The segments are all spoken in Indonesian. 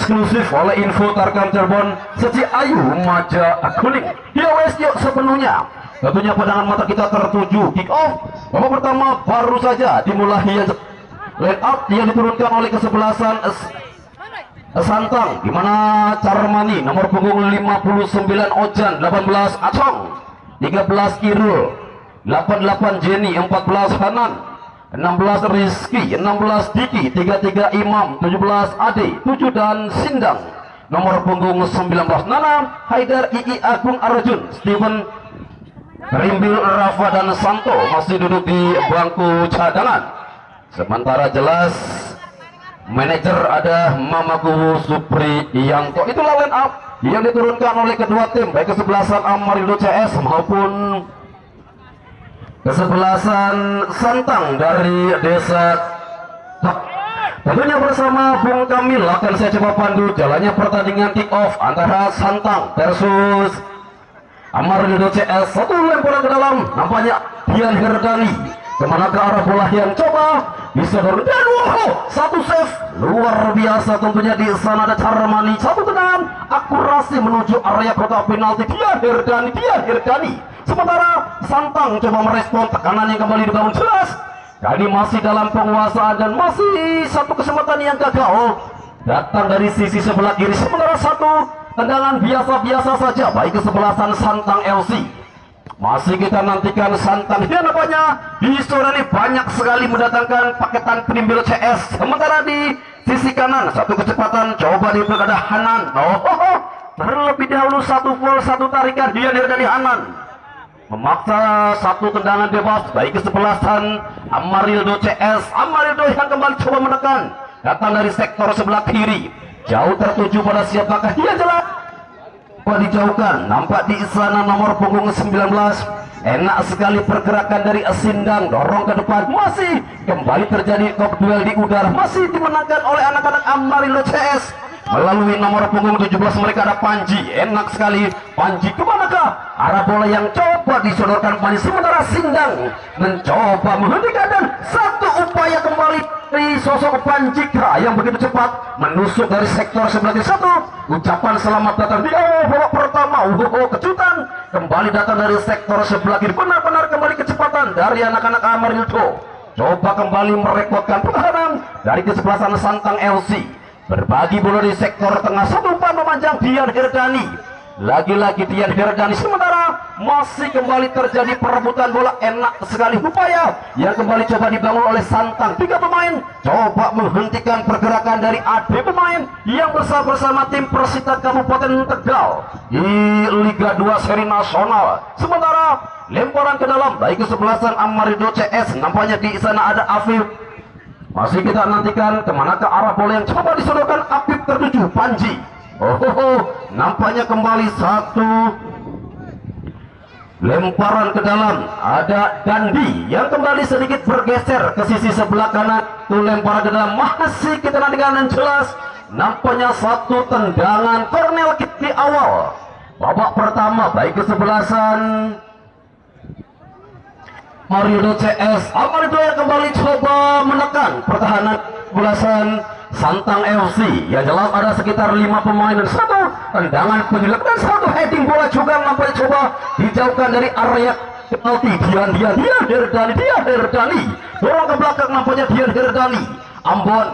eksklusif oleh Info Tarkam Cirebon Seci Ayu Maja Kuning. Ya wes yuk sepenuhnya. Tentunya pandangan mata kita tertuju kick off. Babak pertama baru saja dimulai. Line up yang diturunkan oleh kesebelasan Santang, di mana Carmani nomor punggung 59 Ojan, 18 Acong, 13 Irul, 88 Jenny, 14 Hanan, 16 Rizky, 16 Diki, 33 Imam, 17 Ade, 7 dan Sindang. Nomor punggung 19 Nana, Haidar, Ii Agung Arjun, Steven, Rimbil Rafa dan Santo masih duduk di bangku cadangan. Sementara jelas manajer ada Mamaku Supri Yanto. Itulah line up yang diturunkan oleh kedua tim, baik kesebelasan Amarindo CS maupun kesebelasan Santang dari Desa. Tentunya bersama Bung Kamil akan saya coba pandu jalannya pertandingan kick off antara Santang versus Amarindo CS. Satu lemparan ke dalam, nampaknya Dian Herdani. Kemana ke arah bola yang coba bisa dan wow, satu save luar biasa. Tentunya di sana ada Carmani, satu tendangan akurasi menuju area kotak penalti. Dia Herdani. Sementara Santang coba merespon tekanan yang kembali dibangun jelas. Kali masih dalam penguasaan dan masih satu kesempatan yang gagal datang dari sisi sebelah kiri. Sementara satu tendangan biasa-biasa saja baik kesebelasan Santang LC. Masih kita nantikan Santang. Dia nampaknya di sore ini banyak sekali mendatangkan paketan Primbil CS. Sementara di sisi kanan satu kecepatan coba diperkada Hanan. Terlebih dahulu satu full, satu tarikan dia dari Hanan memaksa satu tendangan bebas baik kesebelasan Amarildo CS. Amarildo yang kembali coba menekan datang dari sektor sebelah kiri, jauh tertuju pada siapakah dia. Jelas dijauhkan, nampak di sana nomor punggung 19. Enak sekali pergerakan dari Sindang, dorong ke depan, masih kembali terjadi top duel di udara, masih dimenangkan oleh anak-anak Amarindo CS. Melalui nomor punggung 17 mereka ada Panji. Enak sekali Panji, kemanakah arah bola yang coba disodorkan Panji. Sementara Sindang mencoba menghentikan dan satu upaya kembali dari sosok Panjikra yang begitu cepat menusuk dari sektor sebelah kiri. Satu ucapan selamat datang di babak pertama. Kejutan kembali datang dari sektor sebelah kiri. Benar-benar kembali kecepatan dari anak-anak Amarindo. Coba kembali merepotkan pertahanan dari kesebelasan Santang LC. Berbagi bola di sektor tengah, satu umpan memanjang Dian Herdani. Lagi-lagi Dian Herdani. Sementara masih kembali terjadi perebutan bola. Enak sekali upaya yang kembali coba dibangun oleh Santang. 3 pemain coba menghentikan pergerakan dari AD pemain yang bersama tim Persita Kabupaten Tegal di Liga 2 Seri Nasional. Sementara lemparan ke dalam baik kesebelasan Amarindo CS, nampaknya di sana ada Afif. Masih kita nantikan kemana ke arah bola yang coba disodorkan Afif tertuju Panji. Nampaknya kembali satu lemparan ke dalam, ada Dandi yang kembali sedikit bergeser ke sisi sebelah kanan. Tuh lemparan ke dalam, masih kita nantikan dan jelas nampaknya satu tendangan corner kick di awal babak pertama baik kesebelasan Amarindo CS. Amarindo yang kembali coba menekan pertahanan belasan Santang FC. Ya jelas ada sekitar 5 pemain dan satu tendangan penjelek dan satu heading bola juga nampaknya coba dijauhkan dari area penalti. Dian Herdani dorong ke belakang, nampaknya Dian Herdani. Ambon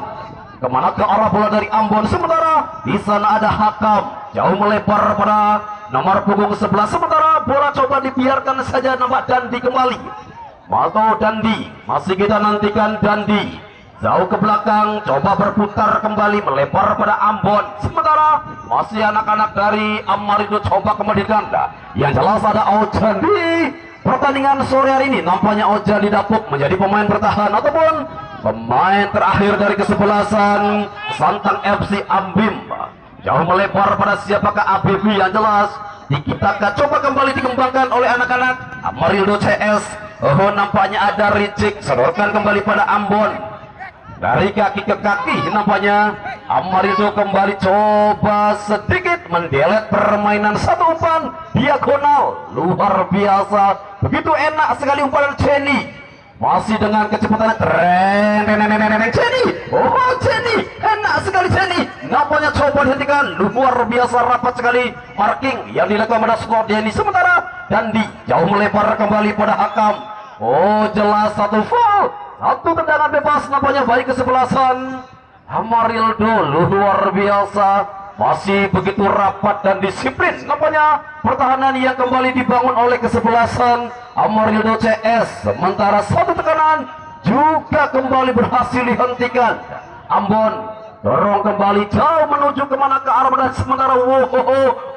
kemana ke arah bola dari Ambon. Sementara di sana ada Hakam jauh melebar pada nomor punggung 11. Sementara bola coba dibiarkan saja, nampak Dandi kembali. Malto Dandi, masih kita nantikan Dandi jauh ke belakang, coba berputar kembali melebar pada Ambon. Sementara masih anak-anak dari Amarindo coba kembali ganda. Yang jelas ada Ojan di pertandingan sore hari ini. Nampaknya Ojan didapuk menjadi pemain bertahan ataupun pemain terakhir dari kesebelasan Santang FC Ambim. Jauh melebar pada siapakah ABB. Yang jelas Dikitaka coba kembali dikembangkan oleh anak-anak Amarindo CS. Nampaknya ada Ricik, sodorkan kembali pada Ambon. Dari kaki ke kaki nampaknya Amarindo kembali coba sedikit mendelet permainan, satu umpan diagonal luar biasa, begitu enak sekali umpan Jenny, masih dengan kecepatan Jenny. Jenny enak sekali Jenny, nampaknya coba dihentikan. Luar biasa rapat sekali marking yang dilakukan pada skor Jenny. Sementara Dandi jauh melebar kembali pada Hakam. Oh jelas satu foul, satu tendangan bebas nampaknya baik kesebelasan Amarildo. Luar biasa, masih begitu rapat dan disiplin nampaknya pertahanan yang kembali dibangun oleh kesebelasan Amarildo CS. Sementara satu tekanan juga kembali berhasil dihentikan. Ambon dorong kembali jauh menuju kemana ke arah dan sementara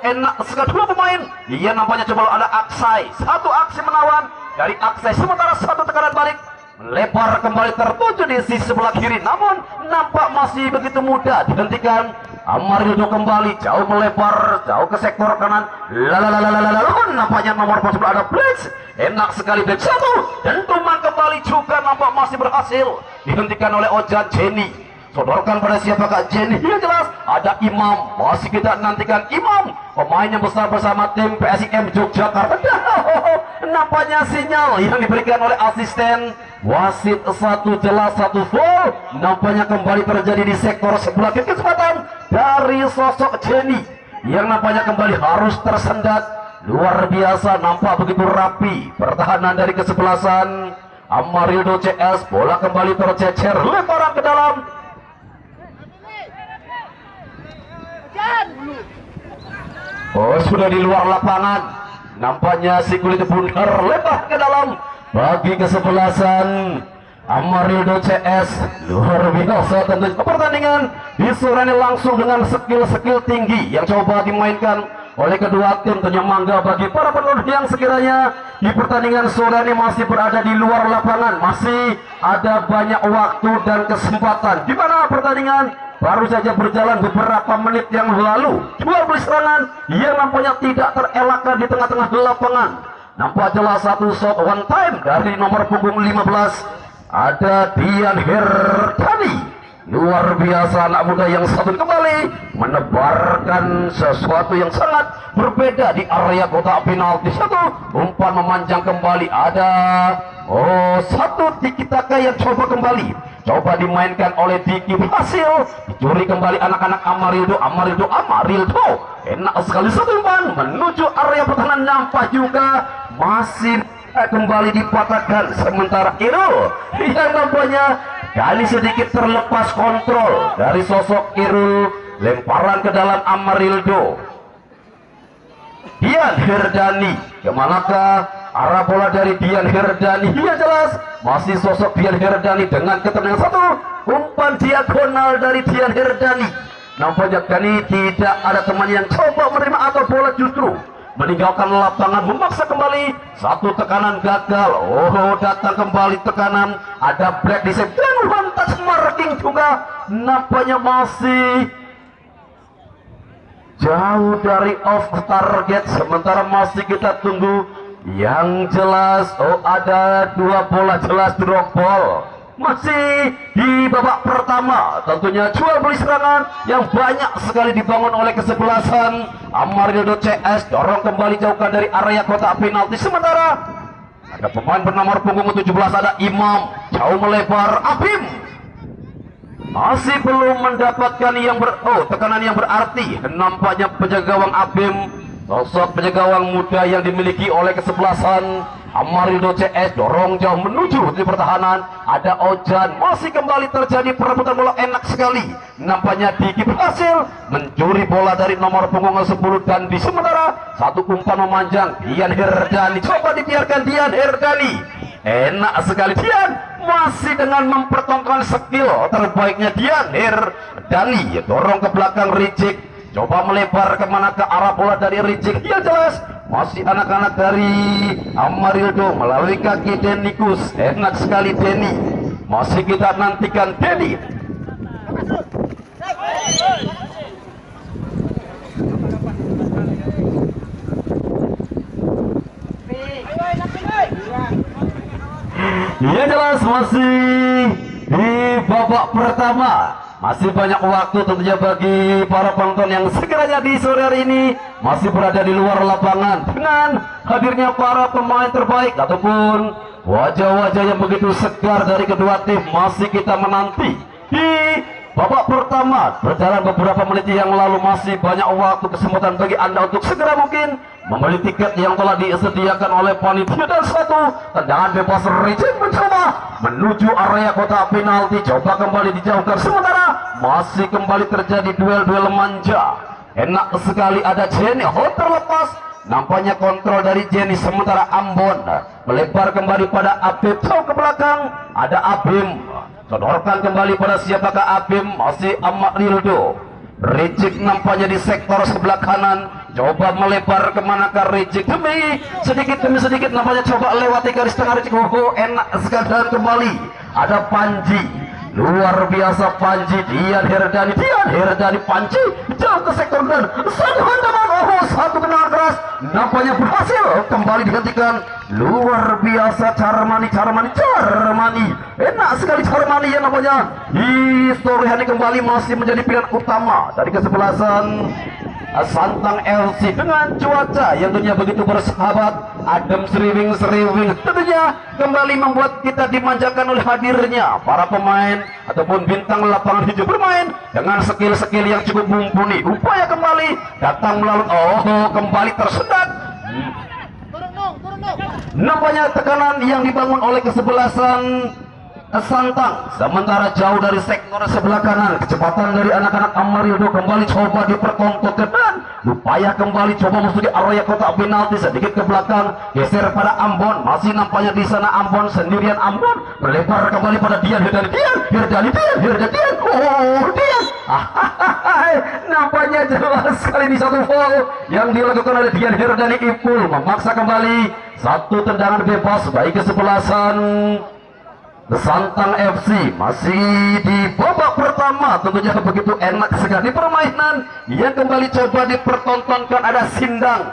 enak sekali dua pemain. Dia nampaknya coba ada Aksai, satu aksi menawan dari Aksai, sementara satu tekanan balik melebar kembali tertuju di sisi sebelah kiri, namun nampak masih begitu mudah dihentikan. Amarildo kembali jauh melebar jauh ke sektor kanan. Nampaknya nomor 11 ada Blitz, enak sekali Blitz satu, dan Tuman kembali juga nampak masih berhasil dihentikan oleh Ojan Jenny. Sodorkan pada siapakah Jenny? Yang jelas ada Imam, masih kita nantikan Imam, pemain yang besar bersama tim PSIM Yogyakarta. Nampaknya sinyal yang diberikan oleh asisten wasit satu jelas satu full. Nampaknya kembali terjadi di sektor sebelah kiri, kesempatan dari sosok Jenny yang nampaknya kembali harus tersendat. Luar biasa, nampak begitu rapi pertahanan dari kesebelasan Amarildo CS. Bola kembali tercecer, lemparan ke dalam. Oh sudah di luar lapangan, nampaknya si kulit bundar lebar ke dalam bagi kesebelasan Amarildo CS. Luar biasa tentu pertandingan disurani langsung dengan skill-skill tinggi yang coba dimainkan oleh kedua tim. Tentunya mangga bagi para penonton yang sekiranya di pertandingan sore ini masih berada di luar lapangan, masih ada banyak waktu dan kesempatan di mana pertandingan baru saja berjalan beberapa menit yang lalu. Jual beli serangan yang nampaknya tidak terelakkan di tengah-tengah lapangan. Nampak jelas satu shot one time dari nomor punggung 15 ada Dian Herdani. Luar biasa, anak muda yang satu kembali menebarkan sesuatu yang sangat berbeda di area kotak penalti. Satu umpan memanjang kembali, ada satu Tiki Taka yang coba kembali, coba dimainkan oleh Diki, berhasil dicuri kembali anak-anak Amarildo. Enak sekali satu umpan menuju area pertahanan, nampak juga masih kembali dipatahkan. Sementara Irul yang nampaknya kali sedikit terlepas kontrol dari sosok Irul, lemparan ke dalam Amarildo. Dian Herdani, kemanakah arah bola dari Dian Herdani? Iya jelas masih sosok Dian Herdani dengan ketenangan satu umpan diagonal dari Dian Herdani. Nampaknya kali tidak ada teman yang coba menerima atau bola justru meninggalkan lapangan, memaksa kembali satu tekanan gagal. Datang kembali tekanan, ada black di save dan one touch marking juga nampaknya masih jauh dari off target. Sementara masih kita tunggu yang jelas. Ada dua bola jelas drop ball masih di babak pertama. Tentunya jual beli serangan yang banyak sekali dibangun oleh kesebelasan Amarildo CS. Dorong kembali jauhkan dari area kotak penalti. Sementara ada pemain bernomor punggung 17 ada Imam, jauh melebar. Abim masih belum mendapatkan yang tekanan yang berarti. Nampaknya penjaga gawang Abim, sosok penjaga gawang muda yang dimiliki oleh kesebelasan Amarildo CS, dorong jauh menuju di pertahanan. Ada Ojan, masih kembali terjadi perebutan bola enak sekali. Nampaknya Diki berhasil mencuri bola dari nomor punggung 10 dan di sementara satu umpan memanjang. Dian Herdani, coba dibiarkan Dian Herdani. Enak sekali Dian, masih dengan mempertontonkan skill terbaiknya Dian Herdani. Dorong ke belakang Ricik, coba melebar kemana ke arah bola dari Ricik. Ya jelas masih anak-anak dari Amarildo melalui kaki Denikus. Enak sekali Denny, masih kita nantikan Denny. Ya jelas masih di babak pertama. Masih banyak waktu tentunya bagi para penonton yang sekiranya di sore hari ini masih berada di luar lapangan dengan hadirnya para pemain terbaik ataupun wajah-wajah yang begitu segar dari kedua tim. Masih kita menanti di babak pertama berjalan beberapa menit yang lalu. Masih banyak waktu kesempatan bagi Anda untuk segera mungkin membeli tiket yang telah disediakan oleh panitia. Dan satu tendangan bebas Ricik mencoba menuju area kotak penalti, coba kembali dijauhkan, sementara masih kembali terjadi duel-duel manja. Enak sekali, ada Jenny terlepas, nampaknya kontrol dari Jenny, sementara Ambon melebar kembali pada Abim, jauh ke belakang ada Abim, sodorkan kembali pada siapakah Abim, masih Ahmad Rildo. Ricik nampaknya di sektor sebelah kanan, coba melebar kemanakah Ricik, demi sedikit nampaknya coba lewati garis tengah Ricik. Enak sekali, dan kembali ada Panji, luar biasa Panji, Dian Herdani Panji jauh ke sektor dan satu hantaman, satu tendangan keras nampaknya berhasil kembali dihentikan. Luar biasa Charmani, enak sekali Charmani ya nampaknya. Historiani kembali masih menjadi pilihan utama dari kesebelasan Santang FC dengan cuaca yang tentunya begitu bersahabat, adem seriwing tentunya kembali membuat kita dimanjakan oleh hadirnya para pemain ataupun bintang lapangan hijau bermain dengan skill-skill yang cukup mumpuni. Upaya kembali datang melalui kembali tersendat. Nampaknya tekanan yang dibangun oleh kesebelasan Santang, sementara jauh dari sektor sebelah kanan, kecepatan dari anak-anak Amarildo kembali coba dipertontonkan dan upaya kembali coba masuk di area kotak penalti, sedikit ke belakang geser pada Ambon, masih nampaknya di sana Ambon sendirian. Ambon melebar kembali pada Dian Herdani. Nampaknya jelas sekali di satu foul yang dilakukan oleh Dian Herdani. Ipul memaksa kembali satu tendangan bebas baik kesebelasan Santang FC. Masih di babak pertama, tentunya begitu enak sekali permainan yang kembali coba dipertontonkan. Ada Sindang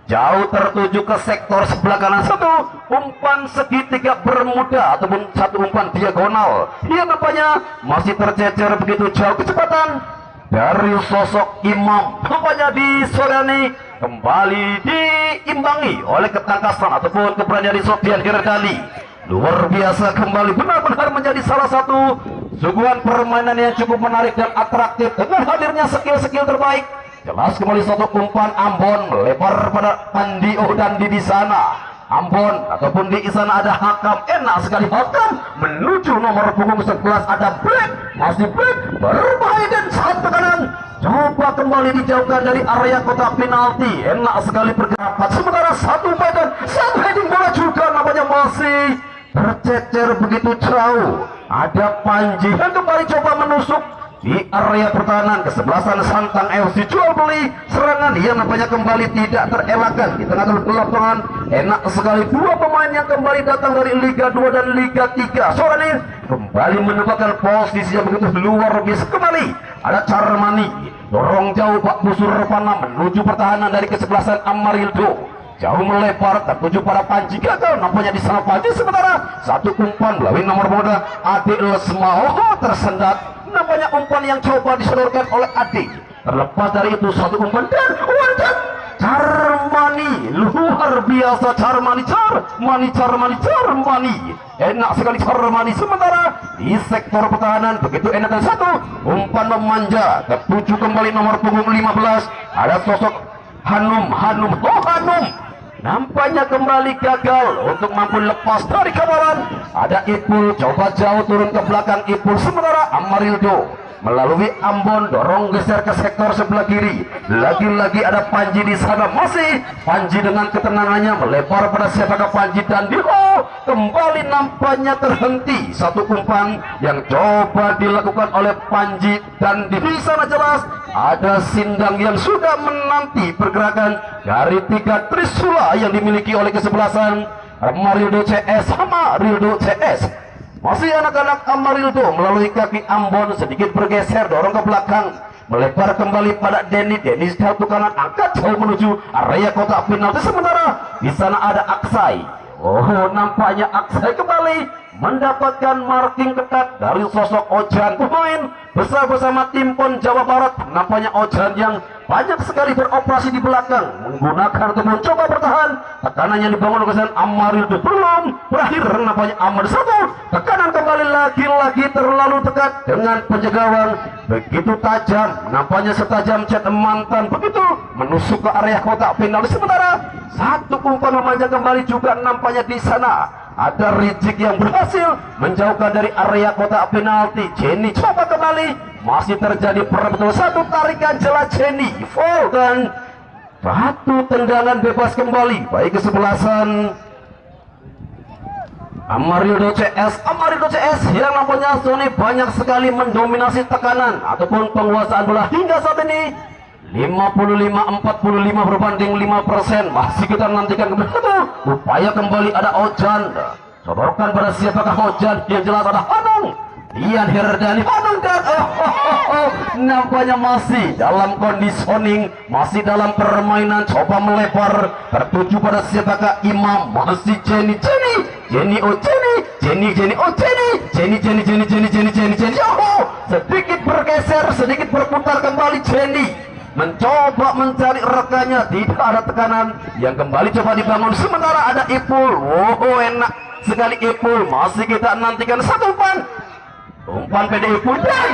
jauh tertuju ke sektor sebelah kanan, satu umpan segitiga bermuda ataupun satu umpan diagonal yang nampaknya masih tercecer begitu jauh. Kecepatan dari sosok Imam nampaknya di sore ini kembali diimbangi oleh ketangkasan ataupun keberanian dari Sofian Hirdali. Luar biasa, kembali benar-benar menjadi salah satu suguhan permainan yang cukup menarik dan atraktif dengan hadirnya skill-skill terbaik. Jelas kembali satu umpan Ambon melebar pada Andi Dandi di sana. Ambon ataupun di sana ada Hakam, enak sekali Hakam menuju nomor punggung 11 ada Black, masih Black berbahaya dan saat tekanan coba kembali dijauhkan dari area kotak penalti. Enak sekali bergerak, sementara satu badan satu heading bola juga nampaknya masih tercecer begitu jauh. Ada Panji yang kembali coba menusuk di area pertahanan kesebelasan Santang FC. Jual beli serangan yang nampaknya kembali tidak terelakkan di tengah lapangan. Enak sekali dua pemain yang kembali datang dari Liga 2 dan Liga 3 sore ini kembali menempatkan posisi yang begitu luar biasa. Kembali ada Charmani dorong jauh Pak Busur Pana menuju pertahanan dari kesebelasan Amarildo, jauh melebar tertuju pada Panji, gagal nampaknya di sana Panji, sementara satu umpan melalui nomor muda Adik Lesmao tersendat. Nampaknya umpan yang coba disodorkan oleh Adik, terlepas dari itu satu umpan dan wanjat Charmani, luar biasa Charmani, enak sekali Charmani. Sementara di sektor pertahanan begitu enak dan satu umpan memanja tertuju kembali nomor punggung 15 ada sosok Hanum nampaknya kembali gagal untuk mampu lepas dari kawalan. Ada Ipul coba jauh turun ke belakang Ipul, sementara Amarildo melalui Ambon dorong geser ke sektor sebelah kiri. Lagi-lagi ada Panji di sana, masih Panji dengan ketenangannya melebar pada siapakah Panji dan kembali nampaknya terhenti satu umpan yang coba dilakukan oleh Panji dan di sana jelas ada Sindang yang sudah menanti pergerakan dari tiga trisula yang dimiliki oleh kesebelasan Amarildo CS sama Rildo CS. Masih anak-anak Amarildo melalui kaki Ambon sedikit bergeser dorong ke belakang melebar kembali pada Denny satu kanan angkat jauh menuju area kotak penalti, sementara di sana ada Aksai. Nampaknya Aksai kembali mendapatkan marking ketat dari sosok Ojan, pemain besar bersama tim PON Jawa Barat. Nampaknya Ojan yang banyak sekali beroperasi di belakang menggunakan ataupun coba bertahan, tekanan yang dibangun oleh Amarildo belum berakhir nampaknya aman. Satu tekanan kembali lagi-lagi terlalu dekat dengan penjagawan begitu tajam, nampaknya setajam cat mantan begitu menusuk ke area kotak penalti. Sementara satu umpan memanjang kembali juga nampaknya di sana ada Rizik yang berhasil menjauhkan dari area kotak penalti. Jenny coba kembali, masih terjadi perebutan, satu tarikan jelas Jenny foul dan satu tendangan bebas kembali baik kesebelasan Amarildo CS. Amarildo CS yang nampaknya Sony banyak sekali mendominasi tekanan ataupun penguasaan bola hingga saat ini 55-45 berbanding 5%. Masih kita nantikan kembali upaya kembali ada Ojan, sodorkan pada siapakah Ojan, yang jelas ada Hanung Dian Herdani. Hanung dan nampaknya masih dalam conditioning, masih dalam permainan, coba melebar tertuju pada siapakah Imam, masih Jenny sedikit bergeser, sedikit berputar kembali. Jenny mencoba mencari rekannya, tidak ada tekanan yang kembali coba dibangun. Sementara ada Ipul, enak sekali Ipul, masih kita nantikan satu umpan PD Ipul dan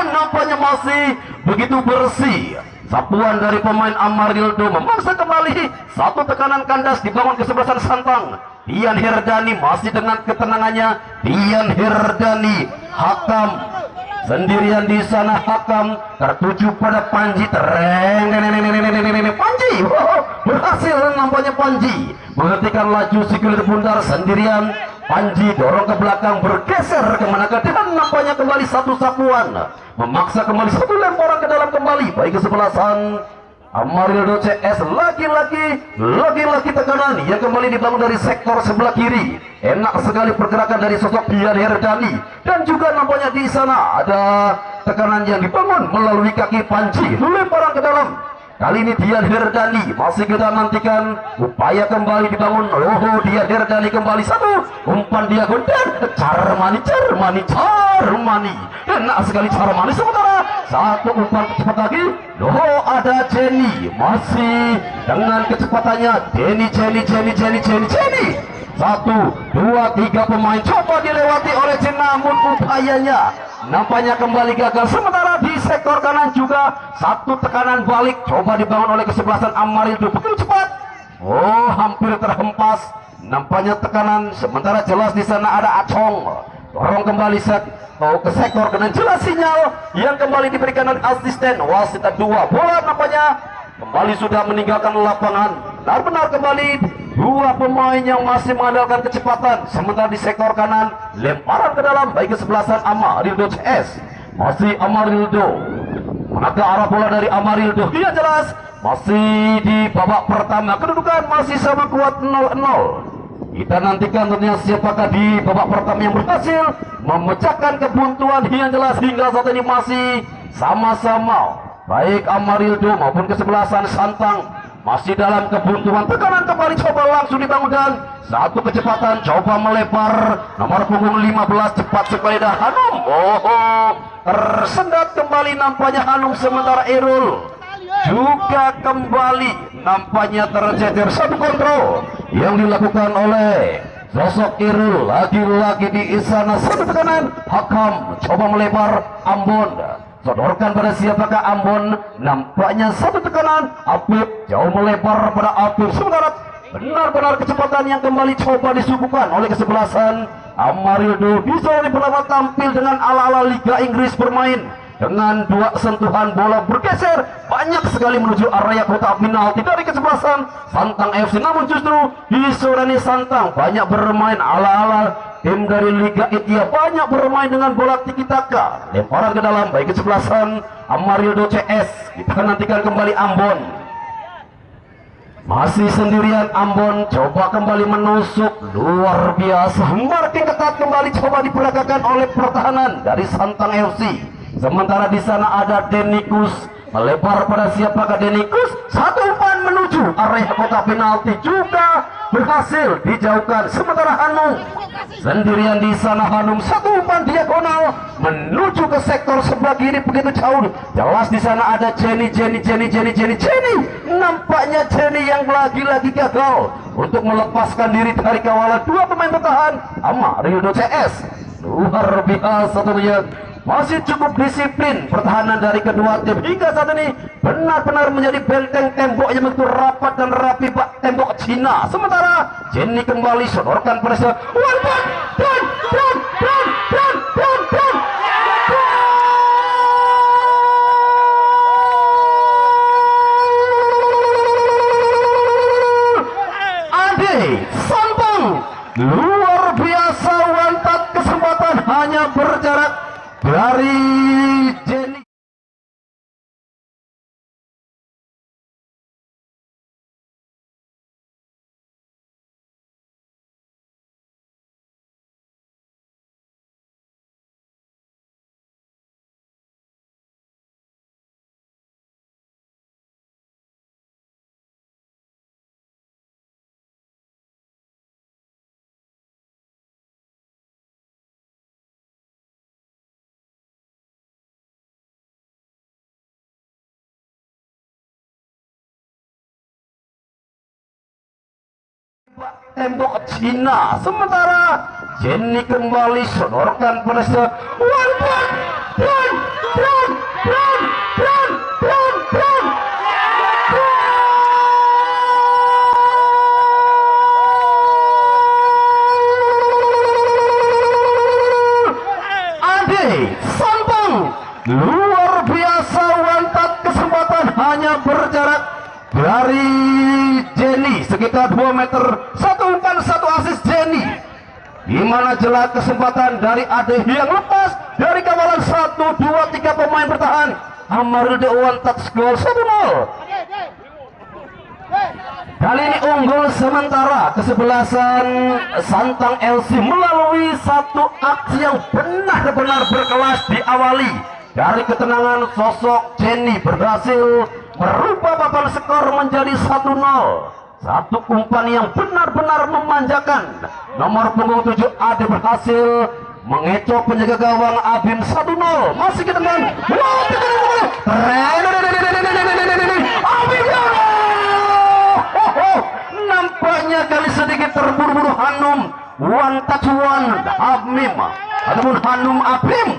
nampaknya masih begitu bersih. Sapuan dari pemain Amarildo memaksa kembali, satu tekanan kandas dibangun kesebelasan Santang. Dian Herdani masih dengan ketenangannya. Dian Herdani, hakam sendirian di sana, hakam tertuju pada Panji. Panji berhasil nampaknya, Panji menghentikan laju Sikulir Bundar sendirian. Panji dorong ke belakang, bergeser kemanakah, dan nampaknya kembali satu sapuan memaksa kembali satu lemparan ke dalam kembali baik kesebelasan Amarildo CS. Lagi-lagi tekanan yang kembali dibangun dari sektor sebelah kiri. Enak sekali pergerakan dari sosok Dian Herdani, dan juga nampaknya di sana ada tekanan yang dibangun melalui kaki Panji, lemparan ke dalam. Kali ini Dian Herdani, masih kita nantikan upaya kembali dibangun. Dian Herdani kembali, satu umpan diagon dan Charmani. Enak sekali Charmani. Sementara satu umpan cepat lagi. Ada Jenny, masih dengan kecepatannya. Jenny. 1, 2, 3 pemain coba dilewati oleh Jenny, namun upayanya nampaknya kembali gagal. Sementara di sektor kanan juga satu tekanan balik coba dibangun oleh kesebelasan Amarildo begitu cepat. Hampir terhempas nampaknya tekanan. Sementara jelas di sana ada Acong, dorong kembali ke sektor kanan, jelas sinyal yang kembali diberikan oleh asisten wasit 2. Bola nampaknya kembali sudah meninggalkan lapangan. Benar-benar kembali dua pemain yang masih mengandalkan kecepatan. Sementara di sektor kanan lemparan ke dalam baik kesebelasan Amarildo CS. Masih Amarildo, manakah arah bola dari Amarildo? Dia jelas masih di babak pertama, kedudukan masih sama kuat 0-0. Kita nantikan tentunya siapakah di babak pertama yang berhasil memecahkan kebuntuan. Yang jelas hingga saat ini masih sama-sama baik Amarildo maupun kesebelasan Santang masih dalam kebuntuan. Tekanan kembali coba langsung dibangun dan satu kecepatan coba melebar. Nomor punggung 15 cepat sekali dah Hanum. Tersendat kembali nampaknya Hanum. Sementara Irul juga kembali nampaknya tercecer. Satu kontrol yang dilakukan oleh sosok Irul. Lagi-lagi di sana satu tekanan. Hakam coba melebar. Ambon sodorkan pada siapakah Ambon, nampaknya satu tekanan. Apip jauh melebar pada Apip. Sementara benar-benar kecepatan yang kembali coba disuguhkan oleh kesebelasan Amarildo. Di zona pertama tampil dengan ala-ala Liga Inggris, bermain dengan dua sentuhan bola bergeser banyak sekali menuju area kotak penalti dari kesebelasan Santang FC. Namun justru di sore ini Santang banyak bermain ala-ala tim dari Liga India, banyak bermain dengan bola tiki taka, lemparan ke dalam baik kesebelasan Amarildo CS. Kita nantikan kembali Ambon, masih sendirian Ambon coba kembali menusuk, luar biasa. Marking ketat kembali coba diperagakan oleh pertahanan dari Santang FC. Sementara di sana ada Denikus melebar pada siapakah Denikus, satu umpan menuju area kotak penalti juga berhasil dijauhkan. Sementara Hanung Sendirian di sana Hanum, satu umpan diagonal menuju ke sektor sebelah kiri begitu jauh. Jelas di sana ada Jenny. Nampaknya Jenny yang lagi-lagi gagal untuk melepaskan diri dari kawalan dua pemain bertahan Amarildo CS. Luar biasa tentunya. Masih cukup disiplin pertahanan dari kedua tim hingga saat ini, benar-benar menjadi benteng tembok yang begitu rapat dan rapi, Pak, tembok Cina. Sementara Jenny kembali sodorkan pada one point dan Ade Santang luar biasa, wantat kesempatan hanya berjarak dari Jenny. Tembok Cina. Sementara Jenny kembali sodorkan pada one point dan Ade Santang luar biasa, wantat kesempatan hanya berjarak dari Jenny sekitar 2 meter. Satu umpan, satu asis Jenny, di mana jelas kesempatan dari Ade yang lepas dari kawalan 1, 2, 3 pemain bertahan Amarildo. One touch goal 1-0. Kali ini unggul sementara kesebelasan Santang LC melalui satu aksi yang benar-benar berkelas diawali dari ketenangan sosok Jenny, berhasil merubah papan skor menjadi 1-0. Satu umpan yang benar-benar memanjakan. Nomor punggung 7 Ade berhasil mengecoh penjaga gawang Abim 1-0. Masih kita dengan Abim. Nampaknya kali sedikit terburu-buru Hanum. One touch one Abim ataupun Hanum Abim.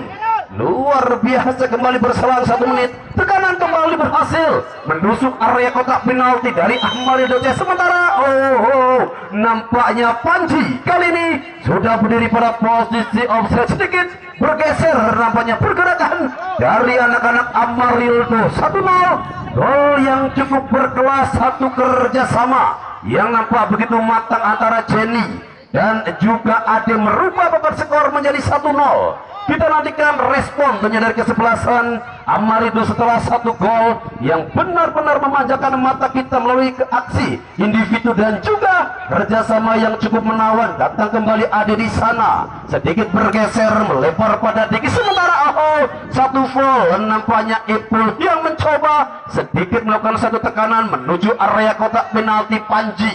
Luar biasa, kembali berselang 1 menit. Tekanan kembali berhasil menusuk area kotak penalti dari Amarildo CS. Sementara nampaknya Panji kali ini sudah berdiri pada posisi offside, sedikit bergeser nampaknya pergerakan dari anak-anak Amarildo. 1-0, gol yang cukup berkelas, satu kerjasama yang nampak begitu matang antara Jenny dan juga Ade merubah papan skor menjadi 1-0. Kita nantikan respon dari kesebelasan Amarildo setelah satu gol yang benar-benar memanjakan mata kita melalui aksi individu dan juga kerjasama yang cukup menawan. Datang kembali Ade di sana, sedikit bergeser melebar pada Diki. Sementara satu foul, nampaknya Ipul yang mencoba sedikit melakukan satu tekanan menuju area kotak penalti Panji.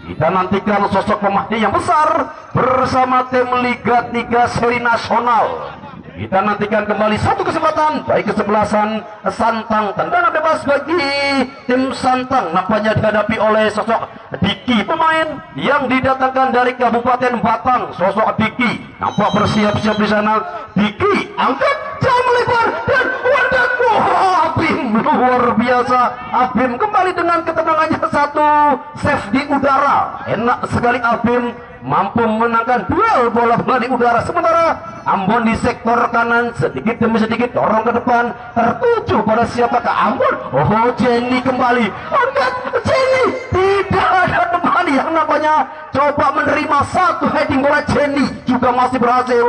Kita nantikan sosok pemain yang besar bersama tim Liga 3 seri nasional. Kita nantikan kembali satu kesempatan baik kesebelasan Santang. Tendangan bebas bagi tim Santang nampaknya dihadapi oleh sosok Diki, pemain yang didatangkan dari Kabupaten Batang. Sosok Diki nampak bersiap-siap di sana. Diki angkat jam lebar dan wadah. Abim luar biasa. Abim kembali dengan ketenangannya, satu save di udara. Enak sekali Abim mampu menangkan duel bola di udara. Sementara Ambon di sektor kanan sedikit demi sedikit dorong ke depan tertuju pada siapakah Ambon. Jenny kembali angkat. Jenny tidak ada teman yang namanya coba menerima satu heading bola. Jenny juga masih berhasil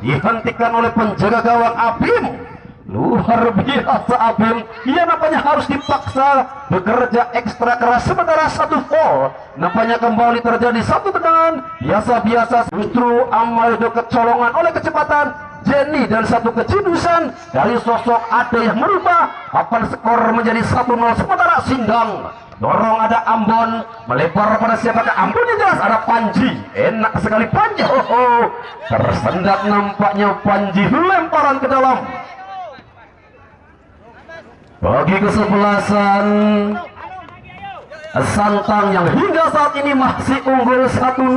dihentikan oleh penjaga gawang Abim. Luar biasa Abim, ia nampaknya harus dipaksa bekerja ekstra keras. Sementara satu foul, nampaknya kembali terjadi satu tendangan biasa-biasa. Justru Amarildo kecolongan oleh kecepatan Jenny dan satu kecidusan dari sosok Ade yang merubah papan skor menjadi 1-0. Sementara Sindang dorong ada Ambon, melebar pada siapakah Ambonnya jelas ada Panji, enak sekali Panji, tersendat nampaknya Panji, lemparan ke dalam. Bagi kesebelasan Santang yang hingga saat ini masih unggul 1-0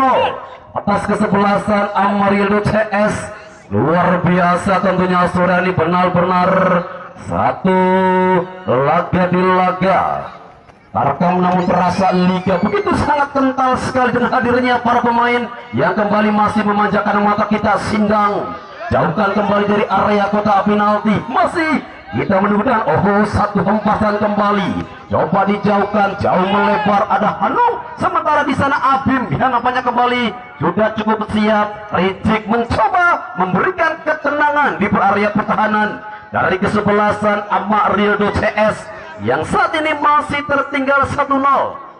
atas kesebelasan Amarildo CS. Luar biasa tentunya saudara, ini benar-benar satu laga di laga. Tarkam namun terasa liga begitu sangat kental sekali dengan hadirnya para pemain yang kembali masih memanjakan mata kita. Sindang jauhkan kembali dari area kotak penalti, masih kita menunggukan satu hempasan kembali, coba dijauhkan, jauh melebar ada Hanung, sementara di sana Abim yang nampaknya kembali sudah cukup siap. Rijik mencoba memberikan ketenangan di area pertahanan dari kesebelasan Amarildo CS yang saat ini masih tertinggal 1-0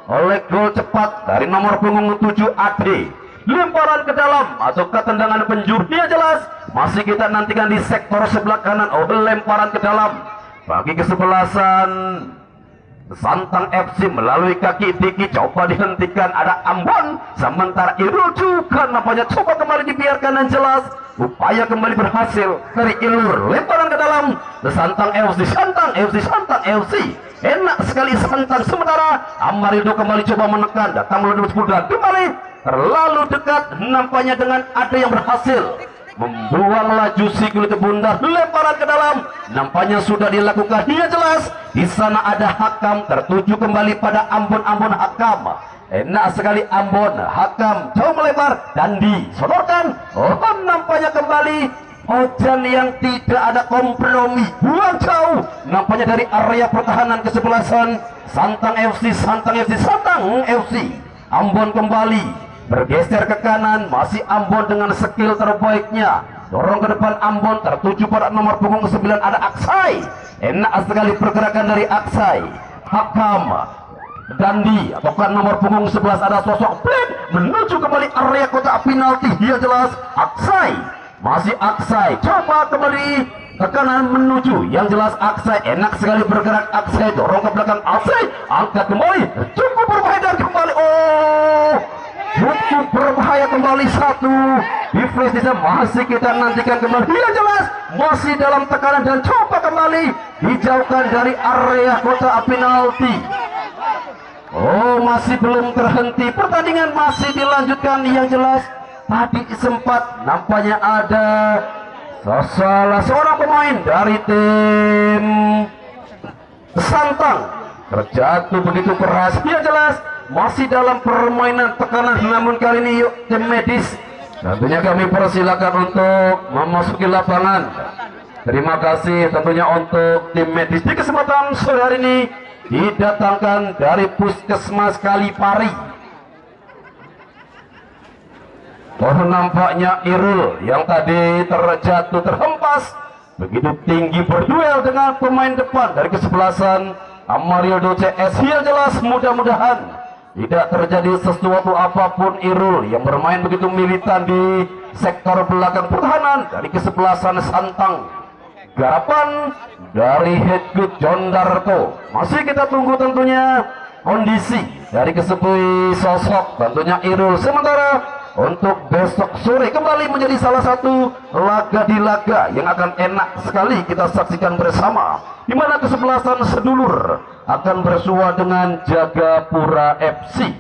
oleh gol cepat dari nomor punggung 7 Ade. Lemparan ke dalam atau ketendangan penjuru, dia jelas masih kita nantikan di sektor sebelah kanan. Lemparan ke dalam bagi kesebelasan Santang FC melalui kaki Diki, coba dihentikan ada Ambon, sementara Irul juga nampaknya coba kembali dibiarkan dan jelas upaya kembali berhasil dari Ilur. Lemparan ke dalam Santang FC, Santang FC, Santang FC, enak sekali Santang, sementara Amarildo kembali coba menekan, datang melalui 10 dan kembali terlalu dekat nampaknya dengan ada yang berhasil membuang laju si kulit bundar. Lemparan ke dalam nampaknya sudah dilakukan, dia jelas di sana ada Hakam, tertuju kembali pada Ambon Hakam, enak sekali Ambon Hakam, jauh melebar dan disodorkan. Nampaknya kembali Ojan yang tidak ada kompromi, buang jauh nampaknya dari area pertahanan kesebelasan Santang FC, Santang FC, Santang FC. Ambon kembali bergeser ke kanan, masih Ambon dengan skill terbaiknya, dorong ke depan Ambon, tertuju pada nomor punggung 9 ada Aksai, enak sekali pergerakan dari Aksai. Hakam Dandi ataukah nomor punggung 11 ada sosok Blade menuju kembali area kotak penalti, dia jelas Aksai, masih Aksai, coba kembali ke kanan menuju, yang jelas Aksai, enak sekali bergerak Aksai, dorong ke belakang Aksai, angkat kembali, cukup berbahaya dan kembali cukup berbahaya kembali satu di flash di sana, masih kita nantikan kembali, dia jelas masih dalam tekanan dan coba kembali dijauhkan dari area kotak penalti. Masih belum terhenti, pertandingan masih dilanjutkan, yang jelas tadi sempat nampaknya ada salah seorang pemain dari tim Santang terjatuh begitu keras, dia jelas masih dalam permainan tekanan, namun kali ini yuk tim medis tentunya kami persilakan untuk memasuki lapangan. Terima kasih tentunya untuk tim medis di kesempatan sore hari ini didatangkan dari Puskesmas Kalipari. Nampaknya Irul yang tadi terjatuh terhempas begitu tinggi berduel dengan pemain depan dari kesebelasan Amarildo CS. Yang jelas mudah-mudahan tidak terjadi sesuatu apapun. Irul yang bermain begitu militan di sektor belakang pertahanan dari kesebelasan Santang, garapan dari head coach John Darto. Masih kita tunggu tentunya kondisi dari kesebui sosok tentunya Irul. Sementara untuk besok sore kembali menjadi salah satu laga di laga yang akan enak sekali kita saksikan bersama, di mana kesebelasan sedulur akan bersua dengan Jagapura FC.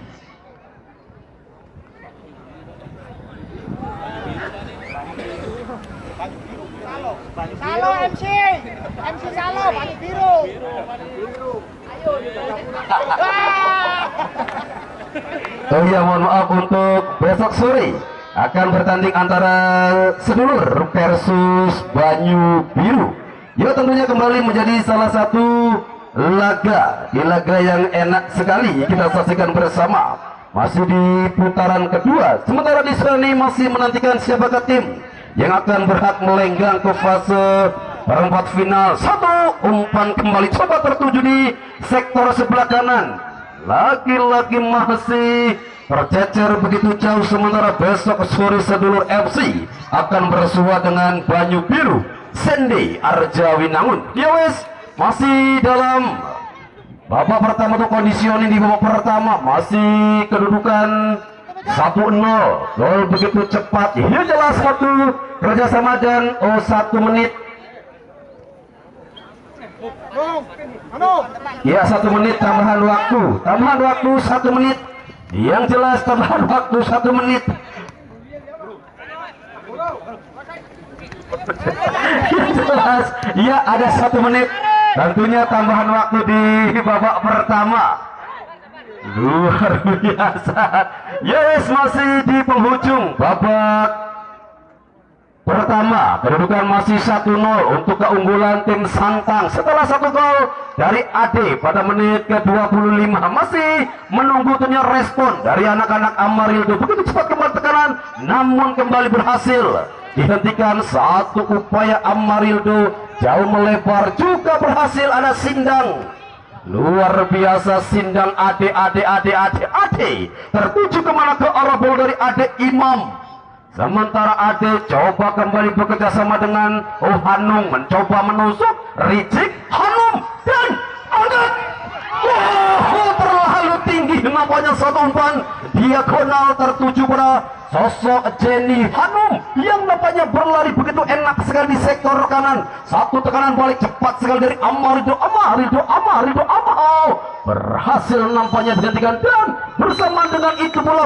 Salo MC Salo baju biru. Oh iya, mohon maaf, untuk besok sore akan bertanding antara sedulur versus Banyu Biru. Ya, tentunya kembali menjadi salah satu laga di laga yang enak sekali kita saksikan bersama, masih di putaran kedua. Sementara di sini masih menantikan siapakah tim yang akan berhak melenggang ke fase perempat final. Satu umpan kembali coba tertuju di sektor sebelah kanan, lagi-lagi masih tercecer begitu jauh. Sementara besok sore sedulur FC akan bersua dengan Banyu Biru Sende Arjawinangun. Ya wes, masih dalam Babak pertama untuk conditioning di babak pertama masih kedudukan 1-0. Gol begitu cepat. Ini jelas waktu kerjasama dan 1 menit. Ya 1 menit tambahan waktu. Tambahan waktu 1 menit. Yang jelas tambahan waktu 1 menit. Yang jelas ya ada 1 menit. Tentunya tambahan waktu di babak pertama. Luar biasa. Yes, masih di penghujung babak pertama. Kedudukan masih 1-0 untuk keunggulan tim Santang. Setelah 1 gol dari Ade pada menit ke-25. Masih menunggu tentunya respon dari anak-anak Amarildo. Begitu cepat kembali tekanan, namun kembali berhasil dihentikan. Satu upaya Amarildo jauh melebar juga berhasil. Ada Sindang, luar biasa Sindang. Ade tertuju kemana? Ke arah bola dari Ade Imam. Sementara Ade coba kembali bekerja sama dengan Hanung, mencoba menusuk Ricik Hanum dan angkat. Terlalu tinggi nampaknya satu umpan diagonal tertuju pada sosok Jenny Hanum yang nampaknya berlari begitu enak sekali di sektor kanan. Satu tekanan balik cepat sekali dari Amarildo. Berhasil nampaknya dihentikan dan bersamaan dengan itu bola